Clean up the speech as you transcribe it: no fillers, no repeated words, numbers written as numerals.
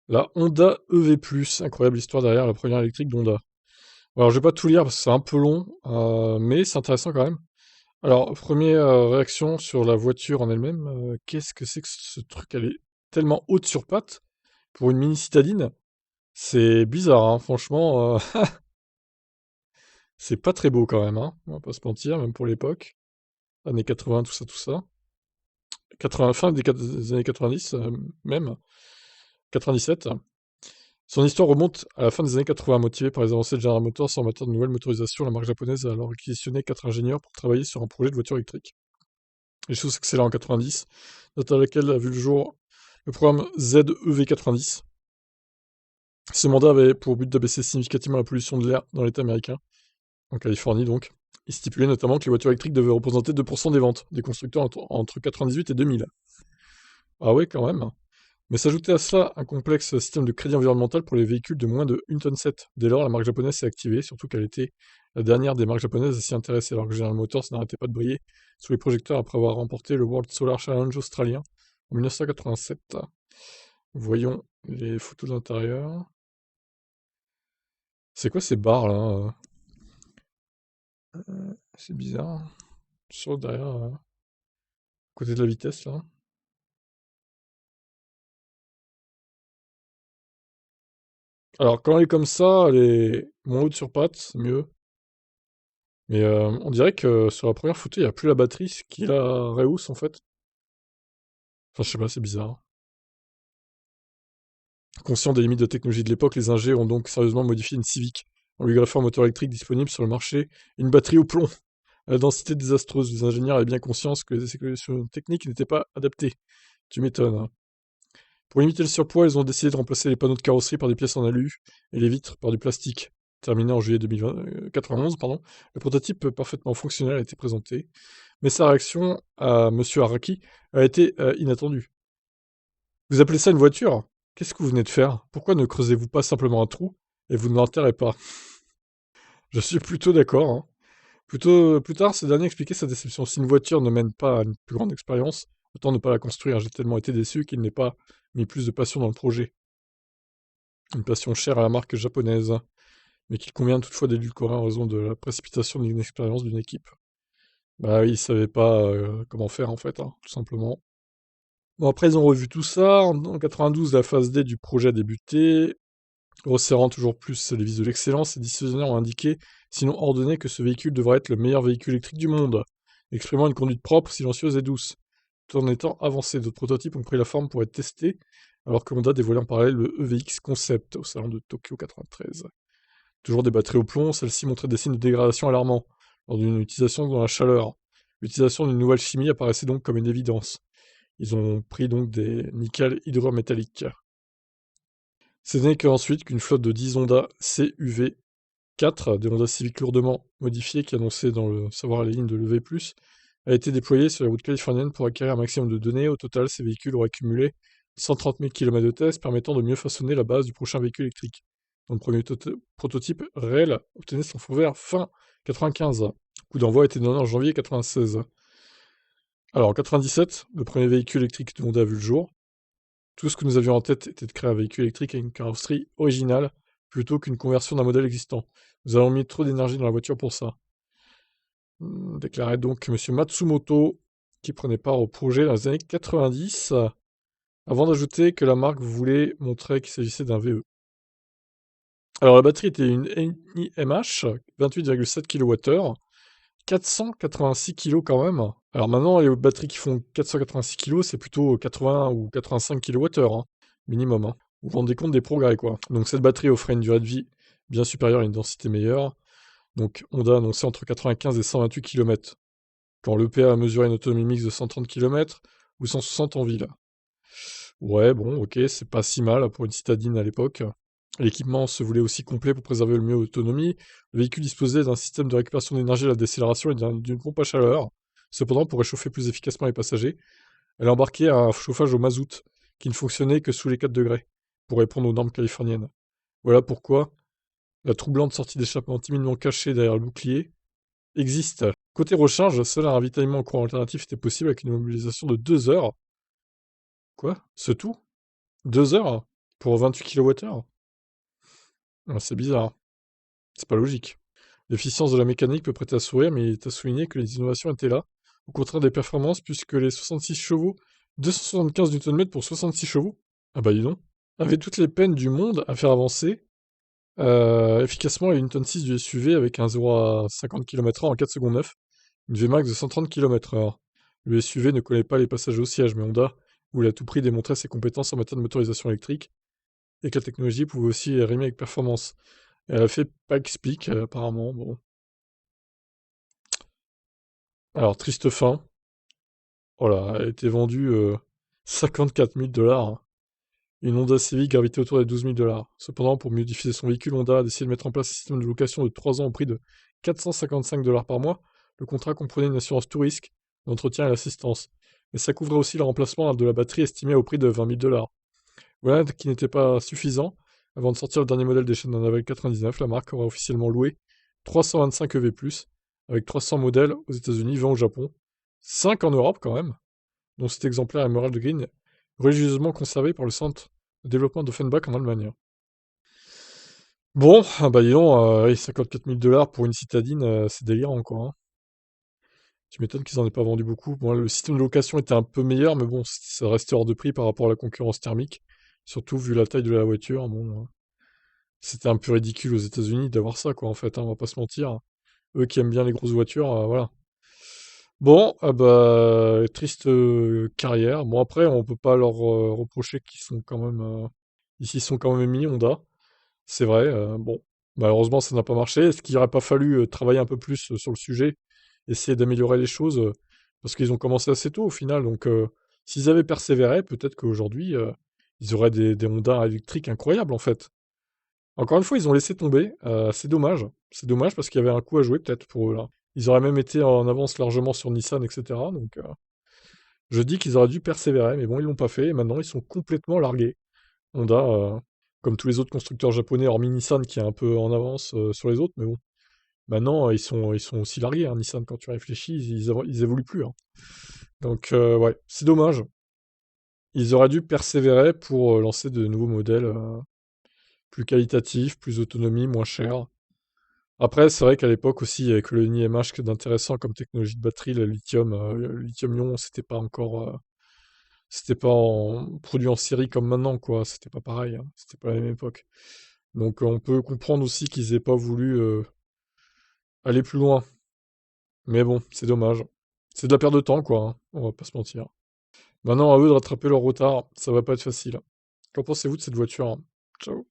La Honda EV+, incroyable histoire derrière la première électrique d'Honda. Alors je vais pas tout lire parce que c'est un peu long, mais c'est intéressant quand même. Alors, première réaction sur la voiture en elle-même, qu'est-ce que c'est que ce truc? Elle est tellement haute sur pattes pour une mini citadine. C'est bizarre, hein, franchement, c'est pas très beau quand même, hein, on va pas se mentir, même pour l'époque. Années 80, tout ça, tout ça. 80, fin des années 90, même. 97. Son histoire remonte à la fin des années 80, motivée par les avancées de General Motors en matière de nouvelles motorisations. La marque japonaise a alors réquisitionné 4 ingénieurs pour travailler sur un projet de voiture électrique. Les choses accélèrent en 90, date à laquelle a vu le jour le programme ZEV90. Ce mandat avait pour but d'abaisser significativement la pollution de l'air dans l'État américain, en Californie donc. Il stipulait notamment que les voitures électriques devaient représenter 2% des ventes des constructeurs entre 98 et 2000. Ah ouais, quand même. Mais s'ajoutait à cela un complexe système de crédit environnemental pour les véhicules de moins de 1 tonne 7. Dès lors, la marque japonaise s'est activée, surtout qu'elle était la dernière des marques japonaises à s'y intéresser, alors que General Motors n'arrêtait pas de briller sous les projecteurs après avoir remporté le World Solar Challenge australien en 1987. Voyons les photos d'intérieur. C'est quoi ces barres là? C'est bizarre. Sur derrière, côté de la vitesse là. Alors quand elle est comme ça, elle est moins haute sur pattes, c'est mieux. Mais on dirait que sur la première photo, il n'y a plus la batterie, ce qui la rehausse en fait. Enfin, je sais pas, c'est bizarre. Conscients des limites de technologie de l'époque, les ingés ont donc sérieusement modifié une Civic en lui greffant un moteur électrique disponible sur le marché et une batterie au plomb. À la densité désastreuse, les ingénieurs avaient bien conscience que les solutions techniques n'étaient pas adaptées. Tu m'étonnes, hein. Pour limiter le surpoids, ils ont décidé de remplacer les panneaux de carrosserie par des pièces en alu et les vitres par du plastique. Terminé en juillet 2091, pardon, le prototype parfaitement fonctionnel a été présenté, mais sa réaction à Monsieur Araki a été inattendue. Vous appelez ça une voiture? Qu'est-ce que vous venez de faire? Pourquoi ne creusez-vous pas simplement un trou et vous ne l'enterrez pas? Je suis plutôt d'accord, hein. Plus tard, ce dernier expliquait sa déception. Si une voiture ne mène pas à une plus grande expérience, autant ne pas la construire. J'ai tellement été déçu qu'il n'ait pas mis plus de passion dans le projet. Une passion chère à la marque japonaise, mais qu'il convient toutefois d'édulcorer en raison de la précipitation d'une expérience d'une équipe. Bah oui, ils savaient pas comment faire en fait, hein, tout simplement. Bon, après, ils ont revu tout ça. En 92, la phase D du projet a débuté. Resserrant toujours plus les vis de l'excellence, les décisionnaires ont indiqué, sinon ordonné, que ce véhicule devrait être le meilleur véhicule électrique du monde, exprimant une conduite propre, silencieuse et douce. Tout en étant avancé, d'autres prototypes ont pris la forme pour être testés, alors que Honda dévoilait en parallèle le EVX Concept au salon de Tokyo 93. Toujours des batteries au plomb, celles-ci montraient des signes de dégradation alarmants lors d'une utilisation dans la chaleur. L'utilisation d'une nouvelle chimie apparaissait donc comme une évidence. Ils ont pris donc des nickel hydrométalliques. Ce n'est qu'ensuite qu'une flotte de 10 Honda CUV4, des Honda Civic lourdement modifiés qui annonçaient dans le savoir la ligne de l'EV+, a été déployée sur la route californienne pour acquérir un maximum de données. Au total, ces véhicules auraient cumulé 130 000 km de tests permettant de mieux façonner la base du prochain véhicule électrique. Dont le premier prototype réel obtenait son feu vert fin 95. Le coup d'envoi a été donné en janvier 96. Alors en 97, le premier véhicule électrique de Honda a vu le jour. Tout ce que nous avions en tête était de créer un véhicule électrique avec une carrosserie originale, plutôt qu'une conversion d'un modèle existant. Nous avons mis trop d'énergie dans la voiture pour ça. Déclarait donc monsieur Matsumoto, qui prenait part au projet dans les années 90, avant d'ajouter que la marque voulait montrer qu'il s'agissait d'un VE. Alors la batterie était une NiMH, 28,7 kWh, 486 kg quand même. Alors maintenant, les batteries qui font 486 kg, c'est plutôt 80 ou 85 kWh, hein, minimum, hein. Vous vous rendez compte des progrès, quoi. Donc cette batterie offrait une durée de vie bien supérieure et une densité meilleure. Donc Honda a annoncé entre 95 et 128 km, quand l'EPA a mesuré une autonomie mixte de 130 km ou 160 en ville. Ouais, bon, ok, c'est pas si mal pour une citadine à l'époque. L'équipement se voulait aussi complet pour préserver le mieux l'autonomie. Le véhicule disposait d'un système de récupération d'énergie à la décélération et d'une pompe à chaleur. Cependant, pour réchauffer plus efficacement les passagers, elle embarquait un chauffage au mazout, qui ne fonctionnait que sous les 4 degrés, pour répondre aux normes californiennes. Voilà pourquoi la troublante sortie d'échappement timidement cachée derrière le bouclier existe. Côté recharge, seul un ravitaillement en courant alternatif était possible avec une mobilisation de 2 heures. Quoi? C'est tout? 2 heures? Pour 28 kWh? Ah, c'est bizarre. C'est pas logique. L'efficience de la mécanique peut prêter à sourire, mais il est à souligner que les innovations étaient là, au contraire des performances, puisque les 66 chevaux, 275 Nm pour 66 chevaux, ah bah dis donc, avaient toutes les peines du monde à faire avancer efficacement la Newton 6 du SUV avec un 0 à 50 km/h en 4 secondes 9, une Vmax de 130 km/h. Le SUV ne connaît pas les passages au siège, mais Honda voulait à tout prix démontrer ses compétences en matière de motorisation électrique et que la technologie pouvait aussi rimer avec performance. Elle a fait pas explique, apparemment, bon. Alors, triste fin. Oh là, elle a été vendue 54 000 $. Une Honda Civic gravitait autour des 12 000 $. Cependant, pour mieux diffuser son véhicule, Honda a décidé de mettre en place un système de location de 3 ans au prix de 455 $ par mois. Le contrat comprenait une assurance tout risque, l'entretien et l'assistance. Mais ça couvrait aussi le remplacement de la batterie estimée au prix de 20 000 $. Voilà qui n'était pas suffisant. Avant de sortir le dernier modèle des chaînes d'un Navel 99, la marque aura officiellement loué 325 EV+, avec 300 modèles aux États-Unis, 20 au Japon, 5 en Europe quand même, dont cet exemplaire Emerald Green, religieusement conservé par le centre de développement d'Offenbach en Allemagne. Bon, ah bah dis donc, oui, 54 000 $ pour une citadine, c'est délirant quoi, hein. Tu m'étonnes qu'ils en aient pas vendu beaucoup. Bon, le système de location était un peu meilleur, mais bon, ça restait hors de prix par rapport à la concurrence thermique. Surtout vu la taille de la voiture, bon, c'était un peu ridicule aux États-Unis d'avoir ça, quoi, en fait, hein, on va pas se mentir. Eux qui aiment bien les grosses voitures, voilà. Bon, ah bah, triste carrière. Bon, après, on peut pas leur reprocher qu'ils sont quand même. Ils s'y sont quand même mis, Honda. C'est vrai, bon. Malheureusement, ça n'a pas marché. Est-ce qu'il n'aurait pas fallu travailler un peu plus sur le sujet, essayer d'améliorer les choses parce qu'ils ont commencé assez tôt au final. Donc, s'ils avaient persévéré, peut-être qu'aujourd'hui, ils auraient des Honda électriques incroyables en fait. Encore une fois, ils ont laissé tomber. C'est dommage. C'est dommage parce qu'il y avait un coup à jouer peut-être pour eux là. Ils auraient même été en avance largement sur Nissan, etc. Donc, je dis qu'ils auraient dû persévérer, mais bon, ils l'ont pas fait. Et maintenant, ils sont complètement largués. Honda, comme tous les autres constructeurs japonais, hormis Nissan qui est un peu en avance sur les autres, mais bon. Maintenant, ils sont aussi largués, hein, Nissan, quand tu réfléchis, ils évoluent plus, hein. Donc, ouais, c'est dommage. Ils auraient dû persévérer pour lancer de nouveaux modèles plus qualitatifs, plus d'autonomie, moins chers. Après, c'est vrai qu'à l'époque aussi, il y avait que le NiMH d'intéressant comme technologie de batterie, le lithium-ion, c'était pas produit en série comme maintenant, quoi. C'était pas pareil, hein. C'était pas la même époque. Donc, on peut comprendre aussi qu'ils aient pas voulu aller plus loin. Mais bon, c'est dommage. C'est de la perte de temps, quoi, hein, on va pas se mentir. Maintenant, à eux de rattraper leur retard, ça va pas être facile. Qu'en pensez-vous de cette voiture, hein? Ciao.